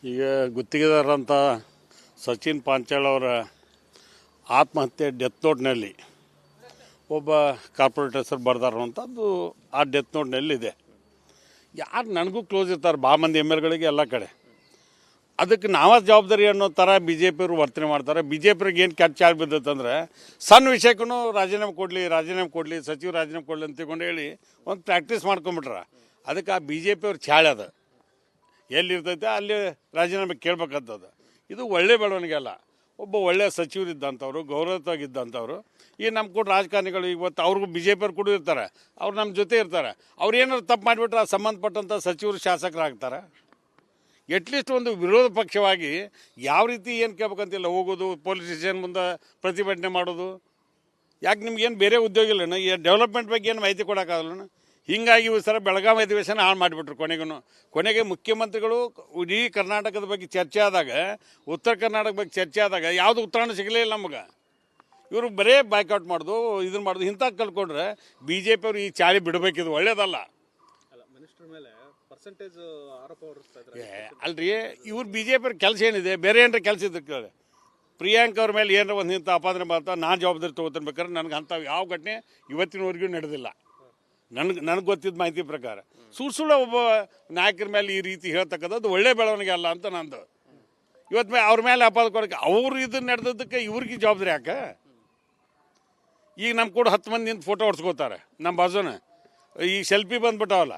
ಈಗ ಗುತ್ತಿಗೆದಾರಂಥ ಸಚಿನ್ ಪಾಂಚಾಳ್ ಅವರ ಆತ್ಮಹತ್ಯೆ ಡೆತ್ ನೋಟ್ನಲ್ಲಿ ಒಬ್ಬ ಕಾರ್ಪೊರೇಟ್ ಹೆಸರು ಬರ್ದಾರಂಥದ್ದು ಆ ಡೆತ್ ನೋಟ್ನಲ್ಲಿದೆ. ಯಾರು ನನಗೂ ಕ್ಲೋಸ್ ಇರ್ತಾರೆ ಭಾಳ ಮಂದಿ ಎಮ್ ಎಲ್ಗಳಿಗೆ ಎಲ್ಲ ಕಡೆ. ಅದಕ್ಕೆ ನಾವೇ ಜವಾಬ್ದಾರಿ ಅನ್ನೋ ಥರ ಬಿ ಜೆ ಪಿಯವರು ವರ್ತನೆ ಮಾಡ್ತಾರೆ. ಬಿ ಜೆ ಪಿಯವ್ರಿಗೆ ಏನು ಕೆಟ್ಟ ಚಾಳಿ ಬಿದ್ದತ್ತಂದ್ರೆ ಸಣ್ಣ ವಿಷಯಕ್ಕೂ ರಾಜೀನಾಮೆ ಕೊಡಲಿ ಸಚಿವ ರಾಜೀನಾಮೆ ಕೊಡಲಿ ಅಂತ ತಿಳ್ಕೊಂಡು ಹೇಳಿ ಒಂದು ಪ್ರಾಕ್ಟೀಸ್ ಮಾಡ್ಕೊಂಬಿಟ್ರ. ಅದಕ್ಕೆ ಆ ಬಿ ಜೆ ಪಿಯವ್ರು ಚಾಳಿ ಅದು ಎಲ್ಲಿರ್ತೈತೆ ಅಲ್ಲಿ ರಾಜೀನಾಮೆ ಕೇಳ್ಬೇಕಂತದ್ದು. ಇದು ಒಳ್ಳೆ ಬೆಳವಣಿಗೆ ಅಲ್ಲ. ಒಬ್ಬ ಒಳ್ಳೆಯ ಸಚಿವರಿದ್ದಂಥವ್ರು, ಗೌರವವಾಗಿದ್ದಂಥವ್ರು ಈ ನಮ್ಮ ಕೂಡ ರಾಜಕಾರಣಿಗಳು ಇವತ್ತು ಅವ್ರಿಗೂ ಬಿ ಜೆ ಪಿಯವ್ರು ಕೂಡ ಇರ್ತಾರೆ, ಅವ್ರು ನಮ್ಮ ಜೊತೆ ಇರ್ತಾರೆ. ಅವ್ರು ಏನಾದ್ರು ತಪ್ಪು ಮಾಡಿಬಿಟ್ರೆ ಆ ಸಂಬಂಧಪಟ್ಟಂಥ ಸಚಿವರು ಶಾಸಕರಾಗ್ತಾರೆ. ಎಟ್ಲೀಸ್ಟ್ ಒಂದು ವಿರೋಧ ಪಕ್ಷವಾಗಿ ಯಾವ ರೀತಿ ಏನು ಕೇಳ್ಬೇಕಂತಿಲ್ಲ, ಹೋಗೋದು ಪೊಲೀಸ್ ಸ್ಟೇಷನ್ ಮುಂದೆ ಪ್ರತಿಭಟನೆ ಮಾಡೋದು. ಯಾಕೆ ನಿಮ್ಗೇನು ಬೇರೆ ಉದ್ಯೋಗ ಇಲ್ಲಣ್ಣ? ಈ ಡೆವಲಪ್ಮೆಂಟ್ ಬಗ್ಗೆ ಏನು ಮಾಹಿತಿ ಕೊಡೋಕ್ಕಾಗಲ್ಲಣ್ಣ? ಹೀಗಾಗಿ ಈ ಸಲ ಬೆಳಗಾವಿ ಅಧಿವೇಶನ ಹಾಳು ಮಾಡಿಬಿಟ್ರು. ಕೊನೆಗೆ ಮುಖ್ಯಮಂತ್ರಿಗಳು ಇಡೀ ಕರ್ನಾಟಕದ ಬಗ್ಗೆ ಚರ್ಚೆ ಆದಾಗ, ಉತ್ತರ ಕರ್ನಾಟಕ ಬಗ್ಗೆ ಚರ್ಚೆ ಆದಾಗ ಯಾವುದು ಉತ್ತರಾಣ ಸಿಗಲೇ ಇಲ್ಲ ನಮಗೆ. ಇವರು ಬರೇ ಬಾಯ್ಕಾಟ್ ಮಾಡೋದು, ಇದನ್ನು ಮಾಡೋದು, ಇಂಥ ಕಲ್ಕೊಂಡ್ರೆ ಬಿ ಜೆ ಪಿಯವರು ಈ ಚಾಳಿ ಬಿಡಬೇಕಿದು ಒಳ್ಳೇದಲ್ಲ. ಅಲ್ರಿ, ಇವ್ರು ಬಿ ಜೆ ಪಿಯವ್ರ ಕೆಲಸ ಏನಿದೆ? ಬೇರೆ ಏನಾರ ಕೆಲಸ ಇದ್ದಕ್ಕೆ ಪ್ರಿಯಾಂಕ್ ಅವ್ರ ಮೇಲೆ ಏನಾರ ಒಂದು ಇಂಥ ಅಪಾದನೆ ಮಾಡ್ತಾ ನಾನು ಜವಾಬ್ದಾರಿ ತೊಗೋತೀನಿ. ಬೇಕಾದ್ರೆ ನನಗೆ ಅಂಥ ಯಾವ ಘಟನೆ ಇವತ್ತಿನವರೆಗೂ ನಡೆದಿಲ್ಲ. ನನಗೆ ಗೊತ್ತಿದ್ದ ಮಾಹಿತಿ ಪ್ರಕಾರ ಸುಳ್ಳು ಒಬ್ಬ ನಾಯಕರ ಮೇಲೆ ಈ ರೀತಿ ಹೇಳ್ತಕ್ಕಂಥದ್ದು ಒಳ್ಳೆ ಬೆಳವಣಿಗೆ ಅಲ್ಲ ಅಂತ ನಂದು. ಇವತ್ತು ಅವ್ರ ಮೇಲೆ ಅಪಾದ ಕೊಡೋಕೆ ಅವ್ರು ಇದನ್ನು ನಡೆದದ್ದಕ್ಕೆ ಇವ್ರಿಗೆ ಜವಾಬ್ದಾರಿ ಯಾಕೆ? ಈಗ ನಮ್ಮ ಕೂಡ 10 ಮಂದಿ ನಿಂತು ಫೋಟೋ ಹೊಡ್ಸ್ಕೋತಾರೆ ನಮ್ಮ ಬಾಜುನ. ಈ ಸೆಲ್ಫಿ ಬಂದ್ಬಿಟ್ಟವಲ್ಲ,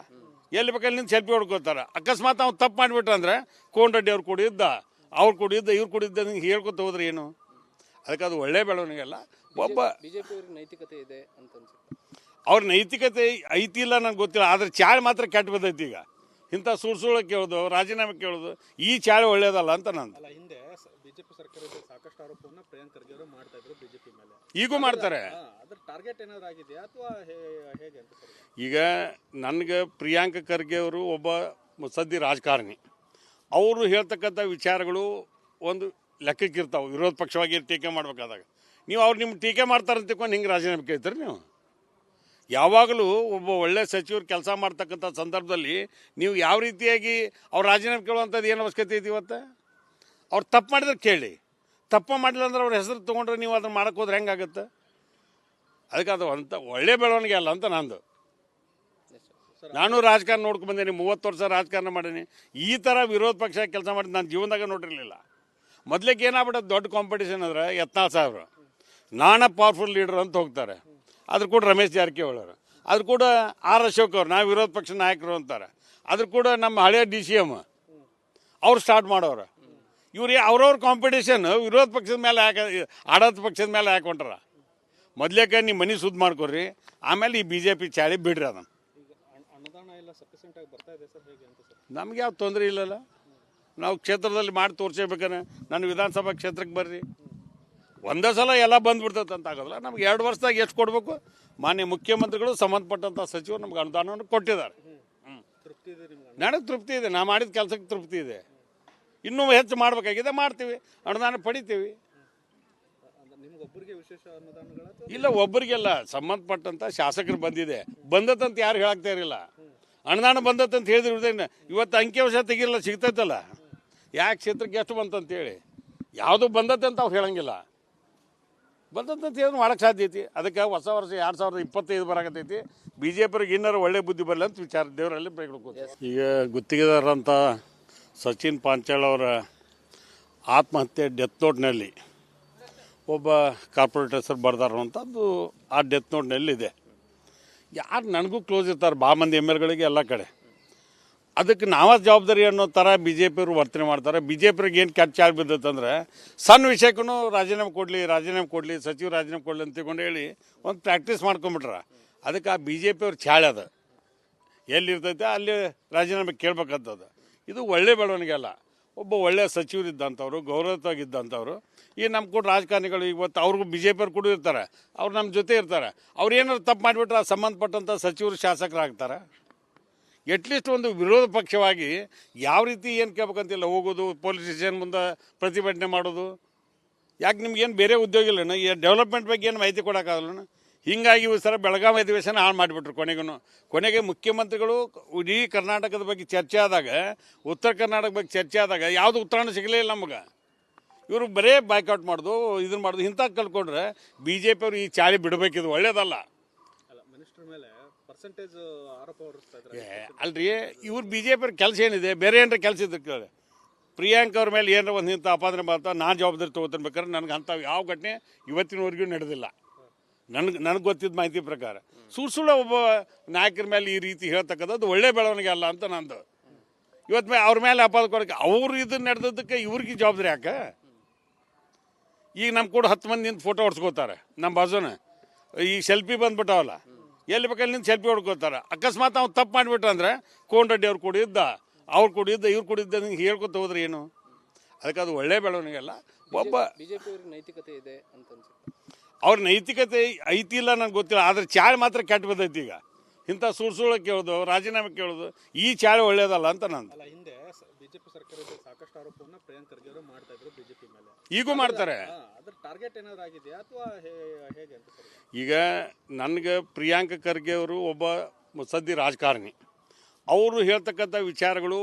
ಎಲ್ಲಿ ಬೇಕಲ್ಲಿ ನಿಂತು ಸೆಲ್ಫಿ ಹೊಡ್ಕೋತಾರೆ. ಅಕಸ್ಮಾತ್ ಅವ್ನು ತಪ್ಪು ಮಾಡಿಬಿಟ್ರಂದ್ರೆ ಕೋನರೆಡ್ಡಿ ಅವ್ರು ಕೂಡಿದ್ದ, ಅವ್ರು ಕೂಡಿದ್ದ, ಇವ್ರು ಕೂಡಿದ್ದ ನಿಂಗೆ ಹೇಳ್ಕೊತ ಹೋದ್ರೆ ಏನು? ಅದಕ್ಕೆ ಅದು ಒಳ್ಳೆ ಬೆಳವಣಿಗೆ ಅಲ್ಲ. ಒಬ್ಬ ಬಿಜೆಪಿ ನೈತಿಕತೆ ಇದೆ ಅಂತ ಅವ್ರ ನೈತಿಕತೆ ಐತಿ ಇಲ್ಲ ನನಗೆ ಗೊತ್ತಿಲ್ಲ, ಆದರೆ ಚಾಳಿ ಮಾತ್ರ ಕೆಟ್ಟ ಬಿದ್ದೈತಿ. ಈಗ ಇಂಥ ಸುಳ್ಳು ಕೇಳೋದು, ರಾಜೀನಾಮೆ ಕೇಳೋದು, ಈ ಚಾಳಿ ಒಳ್ಳೇದಲ್ಲ ಅಂತ ನಂದು. ಹಿಂದೆ ಬಿಜೆಪಿ ಸರ್ಕಾರದ ಸಾಕಷ್ಟು ಆರೋಪವನ್ನು ಪ್ರಿಯಾಂಕ್ ಖರ್ಗೆ ಅವರು ಮಾಡ್ತಾ ಇದ್ರು ಬಿಜೆಪಿ ಮೇಲೆ, ಈಗೂ ಮಾಡ್ತಾರೆ. ಅದರ ಟಾರ್ಗೆಟ್ ಏನಾದ್ರು ಆಗಿದೆಯಾ ಅಥವಾ ಹೇಗೆ ಅಂತ? ಈಗ ನನಗೆ ಪ್ರಿಯಾಂಕ್ ಖರ್ಗೆ ಅವರು ಒಬ್ಬ ಸದ್ಯ ರಾಜಕಾರಣಿ. ಅವರು ಹೇಳ್ತಕ್ಕಂಥ ವಿಚಾರಗಳು ಒಂದು ಲೆಕ್ಕಕ್ಕಿರ್ತಾವೆ. ವಿರೋಧ ಪಕ್ಷವಾಗಿ ಟೀಕೆ ಮಾಡಬೇಕಾದಾಗ ನೀವು ಅವ್ರು ನಿಮ್ಮ ಟೀಕೆ ಮಾಡ್ತಾರಂತ ತಿಳ್ಕೊಂಡು ಹಿಂಗೆ ರಾಜೀನಾಮೆ ಕೇಳ್ತೀರಿ ನೀವು? ಯಾವಾಗಲೂ ಒಬ್ಬ ಒಳ್ಳೆ ಸಚಿವರು ಕೆಲಸ ಮಾಡ್ತಕ್ಕಂಥ ಸಂದರ್ಭದಲ್ಲಿ ನೀವು ಯಾವ ರೀತಿಯಾಗಿ ಅವ್ರು ರಾಜೀನಾಮೆ ಕೇಳುವಂಥದ್ದು ಏನು ಅವಶ್ಯಕತೆ ಐತಿ? ಇವತ್ತು ಅವ್ರು ತಪ್ಪು ಮಾಡಿದ್ರೆ ಕೇಳಿ, ತಪ್ಪು ಮಾಡಿಲ್ಲ ಅಂದ್ರೆ ಅವ್ರ ಹೆಸರು ತೊಗೊಂಡ್ರೆ ನೀವು ಅದನ್ನು ಮಾಡೋಕ್ಕೆ ಹೋದ್ರೆ ಹೆಂಗಾಗುತ್ತೆ? ಅದಕ್ಕೆ ಅದು ಅಂಥ ಒಳ್ಳೆ ಬೆಳವಣಿಗೆ ಅಲ್ಲ ಅಂತ ನಂದು. ನಾನು ರಾಜಕಾರಣ ನೋಡ್ಕೊಂಡು ಬಂದೀನಿ, 30 ವರ್ಷ ರಾಜಕಾರಣ ಮಾಡೀನಿ. ಈ ಥರ ವಿರೋಧ ಪಕ್ಷ ಕೆಲಸ ಮಾಡಿ ನಾನು ಜೀವನದಾಗ ನೋಡಿರಲಿಲ್ಲ. ಮೊದಲಿಗೆ ಏನಾಗ್ಬಿಟ್ಟದ್ದು, ದೊಡ್ಡ ಕಾಂಪಿಟೇಷನ್ ಅಂದ್ರೆ ಯತ್ನಾಳ್ ಸಾಹೇಬ್ರು ನಾನೇ ಪವರ್ಫುಲ್ ಲೀಡರ್ ಅಂತ ಹೋಗ್ತಾರೆ. ಅದ್ರ ಕೂಡ ರಮೇಶ್ ಜಾರಕಿಹೊಳಿ ಅವರು, ಅದ್ರ ಕೂಡ ಆರ್ ಅಶೋಕ್ ಅವ್ರು ನಾವು ವಿರೋಧ ಪಕ್ಷ ನಾಯಕರು ಅಂತಾರೆ. ಅದ್ರ ಕೂಡ ನಮ್ಮ ಹಳೆಯ DCM ಅವ್ರು ಸ್ಟಾರ್ಟ್ ಮಾಡೋರು. ಇವ್ರು ಅವ್ರವ್ರ ಕಾಂಪಿಟೇಷನ್ ವಿರೋಧ ಪಕ್ಷದ ಮೇಲೆ ಆಡಳಿತ ಪಕ್ಷದ ಮೇಲೆ ಹಾಕೊಂಡ್ರ. ಮೊದಲೇಕ ನೀವು ಮನೆ ಸುದ್ದಿ ಮಾಡ್ಕೊಡ್ರಿ, ಆಮೇಲೆ ಈ BJP ಚಾಳಿ ಬಿಡ್ರಿ. ಅದನ್ನು ನಮ್ಗೆ ಯಾವ ತೊಂದರೆ ಇಲ್ಲಲ್ಲ. ನಾವು ಕ್ಷೇತ್ರದಲ್ಲಿ ಮಾಡಿ ತೋರಿಸಬೇಕಂದ್ರೆ ನನ್ನ ವಿಧಾನಸಭಾ ಕ್ಷೇತ್ರಕ್ಕೆ ಬರ್ರಿ, ಒಂದೇ ಸಲ ಎಲ್ಲ ಬಂದ್ಬಿಡ್ತೈತೆ ಅಂತ ಆಗೋದಿಲ್ಲ. ನಮ್ಗೆ 2 ವರ್ಷದಾಗ ಎಷ್ಟು ಕೊಡಬೇಕು? ಮಾನ್ಯ ಮುಖ್ಯಮಂತ್ರಿಗಳು ಸಂಬಂಧಪಟ್ಟಂಥ ಸಚಿವರು ನಮ್ಗೆ ಅನುದಾನವನ್ನು ಕೊಟ್ಟಿದ್ದಾರೆ. ನನಗೆ ತೃಪ್ತಿ ಇದೆ, ನಾ ಮಾಡಿದ ಕೆಲಸಕ್ಕೆ ತೃಪ್ತಿ ಇದೆ. ಇನ್ನೂ ಹೆಚ್ಚು ಮಾಡಬೇಕಾಗಿದೆ, ಮಾಡ್ತೀವಿ, ಅನುದಾನ ಪಡಿತೀವಿ. ಇಲ್ಲ, ಒಬ್ಬರಿಗೆಲ್ಲ ಸಂಬಂಧಪಟ್ಟಂಥ ಶಾಸಕರು ಬಂದಿದೆ. ಬಂದತ್ತಂತ ಯಾರು ಹೇಳಾಕ್ತಾ ಇರಲಿಲ್ಲ. ಅನುದಾನ ಬಂದತ್ತಂತ ಹೇಳಿದ್ರೆ ಇವತ್ತು ಅಂಕಿಅಂಶ ತೆಗಿಲ್ಲ, ಸಿಗ್ತೈತಲ್ಲ, ಯಾಕೆ ಕ್ಷೇತ್ರಕ್ಕೆ ಎಷ್ಟು ಬಂತಂತೇಳಿ ಯಾವುದು ಬಂದತ್ತಂತ ಅವ್ರು ಹೇಳಂಗಿಲ್ಲ. ಬಂದಂತ ಏನು ಮಾಡೋಕ್ಕೆ ಸಾಧ್ಯ ಐತಿ. ಅದಕ್ಕೆ ಹೊಸ ವರ್ಷ 2025 ಬರಾಕತ್ತೈತಿ. BJPಯವ್ರಿಗೆ ಏನಾರು ಒಳ್ಳೆ ಬುದ್ಧಿ ಬರಲಿ ಅಂತ ವಿಚಾರ ದೇವರಲ್ಲಿ ಬೇಡ್ಕೋತೀವಿ. ಈಗ ಗುತ್ತಿಗೆದಾರಂಥ ಸಚಿನ್ ಪಾಂಚಾಳ್ ಅವರ ಆತ್ಮಹತ್ಯೆ ಡೆತ್ ನೋಟ್ನಲ್ಲಿ ಒಬ್ಬ ಕಾರ್ಪೊರೇಟ್ ಹೆಸರು ಬರ್ದಾರಂಥದ್ದು ಆ ಡೆತ್ ನೋಟ್ನಲ್ಲಿದೆ. ಯಾರು ನನಗೂ ಕ್ಲೋಸ್ ಇರ್ತಾರೆ ಭಾಳ ಮಂದಿ ಎಮ್ ಎಲ್ಗಳಿಗೆ ಎಲ್ಲ ಕಡೆ. ಅದಕ್ಕೆ ನಾವೇ ಜವಾಬ್ದಾರಿ ಅನ್ನೋ ಥರ ಬಿ ಜೆ ಪಿಯವರು ವರ್ತನೆ ಮಾಡ್ತಾರೆ. ಬಿ ಜೆ ಪಿಯವ್ರಿಗೆ ಏನು ಕೆಟ್ಟ ಚಾಳಿ ಬಿದ್ದತ್ತಂದ್ರೆ ಸಣ್ಣ ವಿಷಯಕ್ಕೂ ರಾಜೀನಾಮೆ ಕೊಡಲಿ ಸಚಿವ ರಾಜೀನಾಮೆ ಕೊಡಲಿ ಅಂತ ತಿಳ್ಕೊಂಡು ಹೇಳಿ ಒಂದು ಪ್ರಾಕ್ಟೀಸ್ ಮಾಡ್ಕೊಂಬಿಟ್ರ. ಅದಕ್ಕೆ ಆ ಬಿ ಜೆ ಪಿಯವ್ರ ಚಾಳಿ ಅದು ಎಲ್ಲಿರ್ತೈತೆ ಅಲ್ಲಿ ರಾಜೀನಾಮೆ ಕೇಳ್ಬೇಕಂತದ್ದು. ಇದು ಒಳ್ಳೆ ಬೆಳವಣಿಗೆ ಅಲ್ಲ. ಒಬ್ಬ ಒಳ್ಳೆಯ ಸಚಿವರಿದ್ದಂಥವ್ರು, ಗೌರವವಾಗಿದ್ದಂಥವ್ರು ಈ ನಮ್ಮ ಕೂಡ ರಾಜಕಾರಣಿಗಳು ಇವತ್ತು ಅವ್ರಿಗೂ ಬಿ ಜೆ ಪಿಯವ್ರು ಕೂಡ ಇರ್ತಾರೆ, ಅವ್ರು ನಮ್ಮ ಜೊತೆ ಇರ್ತಾರೆ. ಅವ್ರು ಏನಾದ್ರು ತಪ್ಪು ಮಾಡಿಬಿಟ್ರೆ ಆ ಸಂಬಂಧಪಟ್ಟಂಥ ಸಚಿವರು ಶಾಸಕರಾಗ್ತಾರೆ. ಎಟ್ಲೀಸ್ಟ್ ಒಂದು ವಿರೋಧ ಪಕ್ಷವಾಗಿ ಯಾವ ರೀತಿ ಏನು ಕೇಳ್ಬೇಕಂತಿಲ್ಲ, ಹೋಗೋದು ಪೊಲೀಸ್ ಸ್ಟೇಷನ್ ಮುಂದೆ ಪ್ರತಿಭಟನೆ ಮಾಡೋದು. ಯಾಕೆ ನಿಮ್ಗೇನು ಬೇರೆ ಉದ್ಯೋಗ ಇಲ್ಲಣ್ಣ? ಈ ಡೆವಲಪ್ಮೆಂಟ್ ಬಗ್ಗೆ ಏನು ಮಾಹಿತಿ ಕೊಡೋಕ್ಕಾಗಲ್ಲಣ್ಣ? ಹೀಗಾಗಿ ಈ ಸಲ ಬೆಳಗಾವಿ ಅಧಿವೇಶನ ಹಾಳು ಮಾಡಿಬಿಟ್ರು ಕೊನೆಗೆ ಮುಖ್ಯಮಂತ್ರಿಗಳು ಇಡೀ ಕರ್ನಾಟಕದ ಬಗ್ಗೆ ಚರ್ಚೆ ಆದಾಗ ಉತ್ತರ ಕರ್ನಾಟಕ ಬಗ್ಗೆ ಚರ್ಚೆ ಆದಾಗ ಯಾವುದು ಉತ್ತರಾಣ ಸಿಗಲೇ ಇಲ್ಲ ನಮಗೆ. ಇವರು ಬರೇ ಬಾಯ್ಕಾಟ್ ಮಾಡೋದು ಇದನ್ನು ಮಾಡೋದು ಇಂಥ ಕಲ್ಕೊಂಡ್ರೆ ಬಿ ಜೆ ಪಿಯವರು ಈ ಚಾಳಿ ಬಿಡಬೇಕಿದು ಒಳ್ಳೇದಲ್ಲ. ಅಲ್ಲ, ಮಿನಿಸ್ಟರ್ ಮೇಲೆ ಪರ್ಸೆಂಟೇಜ್ ಆರೋಪ ಹೊರಿಸ್ತಾ ಇದ್ದಾರೆ. ಅಲ್ರಿ ಇವ್ರು ಬಿ ಜೆ ಪಿಯವ್ರ ಕೆಲಸ ಏನಿದೆ, ಬೇರೆ ಏನಾರ ಕೆಲಸ ಇದ್ರೆ ಕೇಳಿ. ಪ್ರಿಯಾಂಕ ಅವ್ರ ಮೇಲೆ ಏನಾರ ಒಂದು ಇಂಥ ಅಪಾದನೆ ಮಾಡ್ತಾ ನಾನು ಜವಾಬ್ದಾರಿ ತೊಗೋತಿರ್ಬೇಕಾದ್ರೆ ನನಗೆ ಅಂಥ ಯಾವ ಘಟನೆ ಇವತ್ತಿನವರೆಗೂ ನಡೆದಿಲ್ಲ. ನನಗೆ ಗೊತ್ತಿದ್ದ ಮಾಹಿತಿ ಪ್ರಕಾರ ಸುಳ್ಳು ಒಬ್ಬ ನಾಯಕರ ಮೇಲೆ ಈ ರೀತಿ ಹೇಳ್ತಕ್ಕಂಥದ್ದು ಒಳ್ಳೆ ಬೆಳವಣಿಗೆ ಅಲ್ಲ ಅಂತ ನಂದು. ಇವತ್ತು ಅವ್ರ ಮೇಲೆ ಅಪಾದ ಕೊಡೋಕೆ ಅವ್ರು ಇದನ್ನ ನಡೆದದ್ದಕ್ಕೆ ಇವ್ರಿಗೆ ಜವಾಬ್ದಾರಿ ಯಾಕೆ? ಈಗ ನಮ್ಮ ಕೂಡ 10 ಮಂದಿ ನಿಂತು ಫೋಟೋ ಹೊಡ್ಸ್ಕೋತಾರೆ ನಮ್ಮ ಬಾಜುನ. ಈ ಸೆಲ್ಫಿ ಬಂದ್ಬಿಟ್ಟಾವಲ್ಲ, ಎಲ್ಲಿ ಬೇಕಲ್ಲಿ ನಿಂತು ಸೆಲ್ಫಿ ಹೊಡ್ಕೋತಾರೆ. ಅಕಸ್ಮಾತ್ ಅವ್ನು ತಪ್ಪು ಮಾಡಿಬಿಟ್ರೆ ಅಂದರೆ ಕೋನ್ ರೆಡ್ಡಿ ಅವ್ರು ಕೊಡಿದ್ದ, ಅವ್ರು ಕೊಡಿದ್ದ, ಇವ್ರು ಕೊಡಿದ್ದ ನಿಂಗೆ ಹೇಳ್ಕೊತ ಹೋದ್ರೆ ಏನು? ಅದಕ್ಕೆ ಅದು ಒಳ್ಳೆ ಬೆಳವಣಿಗೆ ಅಲ್ಲ. ಒಬ್ಬ ಬಿಜೆಪಿ ಅವ್ರಿಗೆ ನೈತಿಕತೆ ಇದೆ ಅಂತ ಅನ್ಸುತ್ತೆ. ಅವ್ರ ನೈತಿಕತೆ ಐತಿ ಇಲ್ಲ ನನಗೆ ಗೊತ್ತಿಲ್ಲ, ಆದರೆ ಚಾಳೆ ಮಾತ್ರ ಕೆಟ್ಟ ಬಿದ್ದೈತಿ. ಈಗ ಇಂಥ ಸುಳ್ಳು ಕೇಳೋದು, ರಾಜೀನಾಮೆ ಕೇಳೋದು, ಈ ಚಾಳೆ ಒಳ್ಳೇದಲ್ಲ ಅಂತ ನಂದು. ಅಲ್ಲ, ಹಿಂದೆ ಬಿಜೆಪಿ ಸರ್ಕಾರದ ಸಾಕಷ್ಟು ಆರೋಪವನ್ನು ಪ್ರಿಯಾಂಕ್ ಖರ್ಗೆ ಅವರು ಮಾಡ್ತಾ ಇದ್ರು ಬಿಜೆಪಿ ಮೇಲೆ. ಈಗೂ ಮಾಡ್ತಾರೆ. ಅದ್ರ ಟಾರ್ಗೆಟ್ ಏನಾದ್ರು ಆಗಿದೆಯಾ ಅಥವಾ ಹೇಗೆ ಅಂತ ಸರ್? ಈಗ ನನಗೆ ಪ್ರಿಯಾಂಕ ಖರ್ಗೆ ಅವರು ಒಬ್ಬ ಸದ್ಯ ರಾಜಕಾರಣಿ. ಅವರು ಹೇಳ್ತಕ್ಕಂಥ ವಿಚಾರಗಳು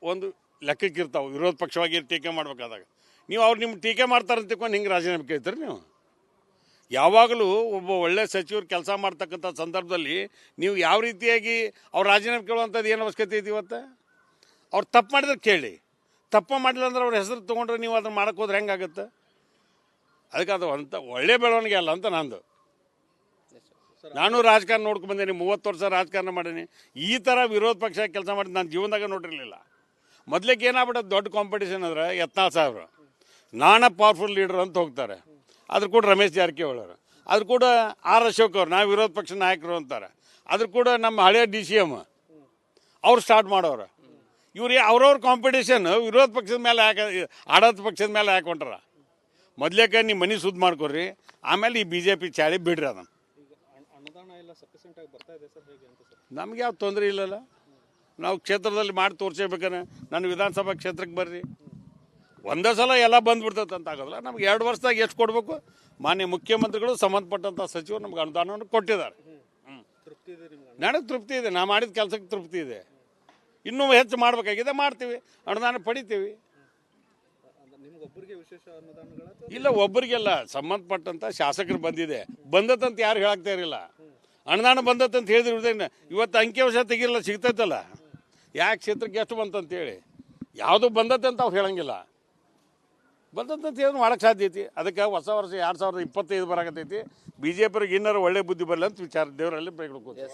ಒಂದು ಲೆಕ್ಕಕ್ಕಿರ್ತಾವೆ. ವಿರೋಧ ಪಕ್ಷವಾಗಿ ಟೀಕೆ ಮಾಡಬೇಕಾದಾಗ ನೀವು ಅವ್ರು ನಿಮ್ಮ ಟೀಕೆ ಮಾಡ್ತಾರಂತ ತಿಳ್ಕೊಂಡು ಹಿಂಗೆ ರಾಜೀನಾಮೆ ಕೇಳ್ತೀರಿ ನೀವು? ಯಾವಾಗಲೂ ಒಬ್ಬ ಒಳ್ಳೆ ಸಚಿವರು ಕೆಲಸ ಮಾಡ್ತಕ್ಕಂಥ ಸಂದರ್ಭದಲ್ಲಿ ನೀವು ಯಾವ ರೀತಿಯಾಗಿ ಅವ್ರು ರಾಜೀನಾಮೆ ಕೇಳುವಂಥದ್ದು ಏನು ಅವಶ್ಯಕತೆ ಐತಿ? ಇವತ್ತು ಅವ್ರು ತಪ್ಪು ಮಾಡಿದ್ರೆ ಕೇಳಿ, ತಪ್ಪು ಮಾಡಿಲ್ಲ ಅಂದ್ರೆ ಅವ್ರ ಹೆಸರು ತೊಗೊಂಡ್ರೆ ನೀವು ಅದನ್ನು ಮಾಡೋಕ್ಕೆ ಹೋದ್ರೆ ಹೆಂಗಾಗುತ್ತೆ? ಅದಕ್ಕೆ ಅದು ಅಂತ ಒಳ್ಳೆ ಬೆಳವಣಿಗೆ ಅಲ್ಲ ಅಂತ ನಂದು. ನಾನು ರಾಜಕಾರಣ ನೋಡ್ಕೊಂಡು ಬಂದೀನಿ, 30 ವರ್ಷ ರಾಜಕಾರಣ ಮಾಡೀನಿ. ಈ ಥರ ವಿರೋಧ ಪಕ್ಷ ಕೆಲಸ ಮಾಡಿದ್ದು ನಾನು ಜೀವನದಾಗ ನೋಡಿರಲಿಲ್ಲ. ಮೊದಲಿಗೆ ಏನಾಗ್ಬಿಟ್ಟದ್ದು, ದೊಡ್ಡ ಕಾಂಪಿಟೇಷನ್ ಅಂದ್ರೆ ಯತ್ನಾಳ್ ಸಾಹೇಬ್ರು ನಾನ ಪವರ್ಫುಲ್ ಲೀಡರ್ ಅಂತ ಹೋಗ್ತಾರೆ. ಅದ್ರ ಕೂಡ ರಮೇಶ್ ಜಾರಕಿಹೊಳಿ ಅವರು, ಅದ್ರ ಕೂಡ ಆರ್ ಅಶೋಕ್ ಅವ್ರು ನಾವು ವಿರೋಧ ಪಕ್ಷ ನಾಯಕರು ಅಂತಾರೆ. ಅದ್ರ ಕೂಡ ನಮ್ಮ ಹಳೆಯ DCM ಅವ್ರು ಸ್ಟಾರ್ಟ್ ಮಾಡೋರು. ಇವ್ರು ಅವ್ರವ್ರ ಕಾಂಪಿಟೇಷನ್ ವಿರೋಧ ಪಕ್ಷದ ಮೇಲೆ ಯಾಕೆ, ಆಡಳಿತ ಪಕ್ಷದ ಮೇಲೆ ಯಾಕೆ ಹೊಂಟಾರ? ಮೊದಲೇಕ ನೀವು ಮನೆ ಸುದ್ದಿ ಮಾಡ್ಕೊಡ್ರಿ, ಆಮೇಲೆ ಈ BJP ಚಾಳಿ ಬಿಡ್ರಿ ಅದನ್ನು. ಈಗ ಅನುದಾನ ಎಲ್ಲ ಸಫಿಷಿಯೆಂಟ್ ಆಗಿ ಬರ್ತಾ ಇದೆ ಸರ್, ಹೇಗೆ ಅಂತ ಸರ್? ನಮ್ಗೆ ಯಾವ ತೊಂದರೆ ಇಲ್ಲಲ್ಲ. ನಾವು ಕ್ಷೇತ್ರದಲ್ಲಿ ಮಾಡಿ ತೋರಿಸ್ಬೇಕಾರೆ ನಾನು ವಿಧಾನಸಭಾ ಕ್ಷೇತ್ರಕ್ಕೆ ಬರ್ರಿ, ಒಂದೇ ಸಲ ಎಲ್ಲ ಬಂದ್ಬಿಡ್ತೈತೆ ಅಂತ ಆಗೋದಿಲ್ಲ. ನಮ್ಗೆ 2 ವರ್ಷದಾಗ ಎಷ್ಟು ಕೊಡಬೇಕು, ಮಾನ್ಯ ಮುಖ್ಯಮಂತ್ರಿಗಳು ಸಂಬಂಧಪಟ್ಟಂಥ ಸಚಿವರು ನಮ್ಗೆ ಅನುದಾನವನ್ನು ಕೊಟ್ಟಿದ್ದಾರೆ. ತೃಪ್ತಿ ಇದೆ ನಿಮ್ಗೆ? ನನಗೆ ತೃಪ್ತಿ ಇದೆ, ನಾ ಮಾಡಿದ ಕೆಲಸಕ್ಕೆ ತೃಪ್ತಿ ಇದೆ. ಇನ್ನೂ ಹೆಚ್ಚು ಮಾಡಬೇಕಾಗಿದೆ, ಮಾಡ್ತೀವಿ, ಅನುದಾನ ಪಡಿತೀವಿ. ನಿಮ್ಗೊಬ್ಬರಿಗೆ ವಿಶೇಷ ಅನುದಾನಗಳ? ಇಲ್ಲ, ಒಬ್ಬರಿಗೆಲ್ಲ ಸಂಬಂಧಪಟ್ಟಂಥ ಶಾಸಕರು ಬಂದತ್ತಂತ ಯಾರು ಹೇಳಾಗ್ತಾ ಇರಲಿಲ್ಲ. ಅನುದಾನ ಬಂದತ್ತಂತ ಹೇಳಿದ್ರೆ ಇವತ್ತು ಅಂಕಿಅಂಶ ತೆಗಿರಲ್ಲ, ಸಿಗ್ತೈತಲ್ಲ ಯಾಕೆ ಕ್ಷೇತ್ರಕ್ಕೆ ಎಷ್ಟು ಬಂತಂತೇಳಿ. ಯಾವುದು ಬಂದತ್ತಂತ ಅವ್ರು ಹೇಳಂಗಿಲ್ಲ. ಬಂದಂತ ಹೇಳಿದ್ರೆ ಮಾಡೋಕ್ಕೆ ಸಾಧ್ಯ ಐತಿ. ಅದಕ್ಕೆ ಹೊಸ ವರ್ಷ 2025 ಬರಾಕತ್ತೈತಿ. BJP ಅವ್ರಿಗೆ ಇನ್ನೂ ಒಳ್ಳೆ ಬುದ್ಧಿ ಬರಲಿ ಅಂತ ವಿಚಾರ ದೇವರಲ್ಲಿ ಬೇಡ್ಕೋತೀವಿ.